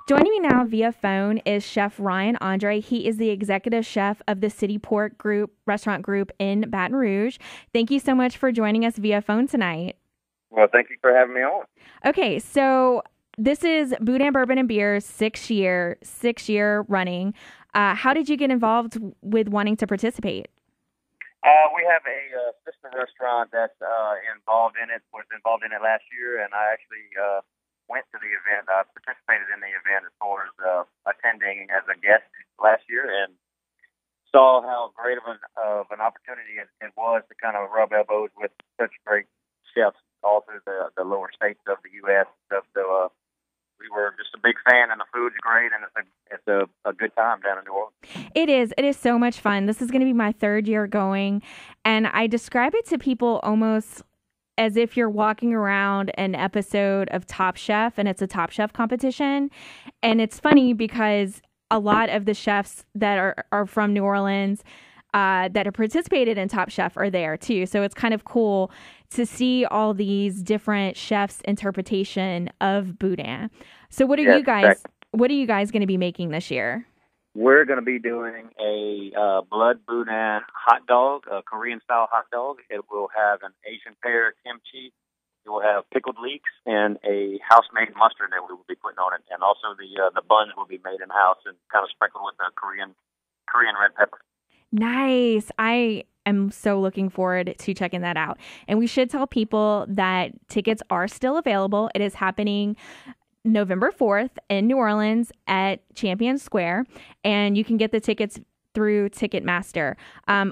Joining me now via phone is Chef Ryan Andre. He is the executive chef of the City Port Group restaurant group in Baton Rouge. Thank you so much for joining us via phone tonight. Well, thank you for having me on. Okay, so this is Boudin Bourbon and Beer's six year running. How did you get involved with wanting to participate? We have a sister restaurant that's involved in it, was involved in it last year, and I actually went to the event, participated in the event as far as attending as a guest last year, and saw how great of an opportunity it was to kind of rub elbows with such great chefs all through the lower states of the U.S. and stuff. So we were just a big fan, and the food's great, and it's a good time down in New Orleans. It is. It is so much fun. This is going to be my third year going, and I describe it to people almost as if you're walking around an episode of Top Chef, and it's a Top Chef competition. And it's funny because a lot of the chefs that are from New Orleans that have participated in Top Chef are there too. So it's kind of cool to see all these different chefs' interpretation of Boudin. So what are Yes, you guys? exactly. What are you guys going to be making this year? We're going to be doing a blood boudin hot dog, a Korean-style hot dog. It will have an Asian pear kimchi. It will have pickled leeks and a house-made mustard that we will be putting on it. And also the buns will be made in-house and kind of sprinkled with the Korean red pepper. Nice. I am so looking forward to checking that out. And we should tell people that tickets are still available. It is happening November 4th in New Orleans at Champion Square, and you can get the tickets through Ticketmaster.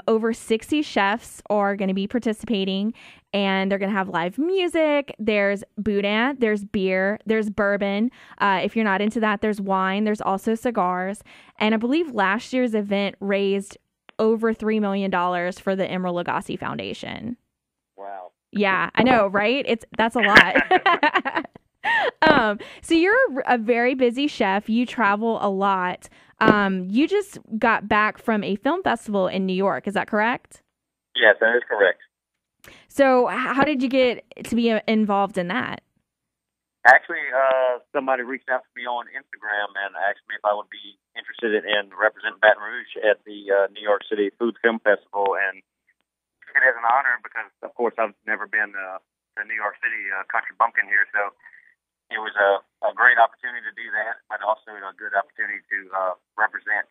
Over 60 chefs are going to be participating, and they're going to have live music. There's boudin, there's beer, there's bourbon. If you're not into that, there's wine. There's also cigars. And I believe last year's event raised over $3 million for the Emeril Legasse Foundation. Wow. Yeah, I know, right? That's a lot. So you're a very busy chef. You travel a lot. You just got back from a film festival in New York. Is that correct? Yes, that is correct. So how did you get to be involved in that? Actually, somebody reached out to me on Instagram and asked me if I would be interested in representing Baton Rouge at the New York City Food Film Festival, and it is an honor because, of course, I've never been to New York City country bumpkin here, so it was a great opportunity to do that, but also a good opportunity to represent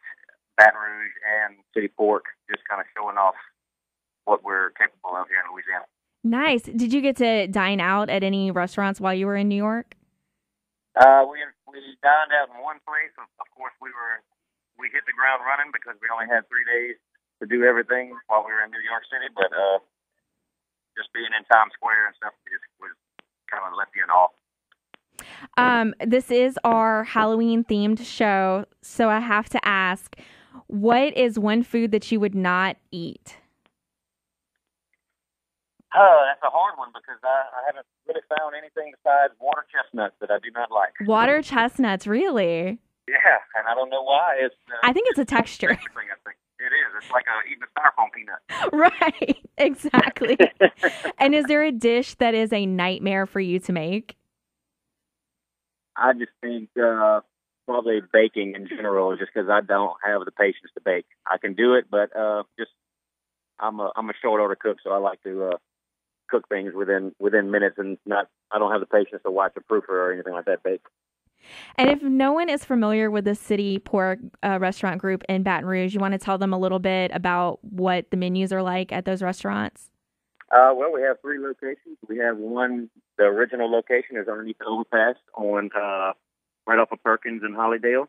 Baton Rouge and City Port, just kind of showing off what we're capable of here in Louisiana. Nice. Did you get to dine out at any restaurants while you were in New York? We dined out in one place. Of course, we hit the ground running because we only had 3 days to do everything while we were in New York City, but just being in Times Square and stuff just was kind of left you in awe. This is our Halloween themed show, so I have to ask, what is one food that you would not eat? That's a hard one because I haven't really found anything besides water chestnuts that I do not like. Water chestnuts, really? Yeah, and I don't know why. It's I think it's a texture. I think it is. It's like eating a styrofoam peanut. Right, exactly. And is there a dish that is a nightmare for you to make? I just think probably baking in general, just because I don't have the patience to bake. I can do it, but just I'm a short order cook, so I like to cook things within minutes, and I don't have the patience to watch a proofer or anything like that bake. And if no one is familiar with the City Port restaurant group in Baton Rouge, you want to tell them a little bit about what the menus are like at those restaurants? Well, we have 3 locations. We have one. The original location is underneath the overpass on right off of Perkins and Hollydale.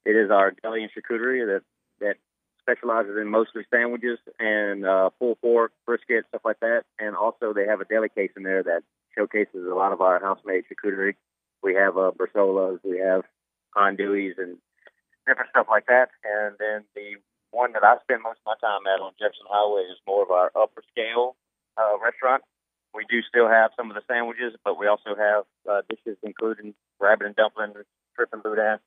It is our deli and charcuterie that specializes in mostly sandwiches and pulled pork, brisket, stuff like that. And also they have a deli case in there that showcases a lot of our house-made charcuterie. We have bursolas, we have andouilles, and different stuff like that. And then the one that I spend most of my time at on Jefferson Highway is more of our upper scale restaurant. We do still have some of the sandwiches, but we also have dishes including rabbit and dumpling, shrimp and boudin,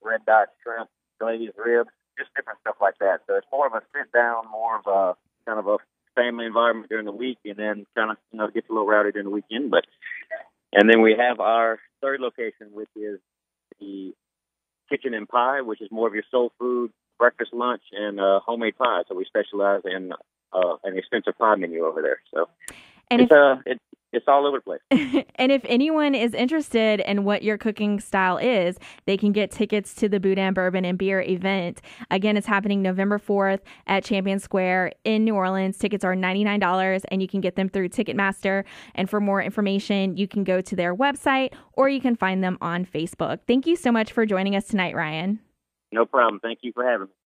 red dot shrimp, glazed ribs, just different stuff like that. So it's more of a sit down, more of a kind of a family environment during the week, and then kind of gets a little rowdy during the weekend. And then we have our third location, which is kitchen and pie, which is more of your soul food, breakfast, lunch, and homemade pie. So we specialize in an extensive pie menu over there. So and it's all over the place. And if anyone is interested in what your cooking style is, they can get tickets to the Boudin Bourbon and Beer event. Again, it's happening November 4th at Champion Square in New Orleans. Tickets are $99, and you can get them through Ticketmaster. And for more information, you can go to their website, or you can find them on Facebook. Thank you so much for joining us tonight, Ryan. No problem. Thank you for having me.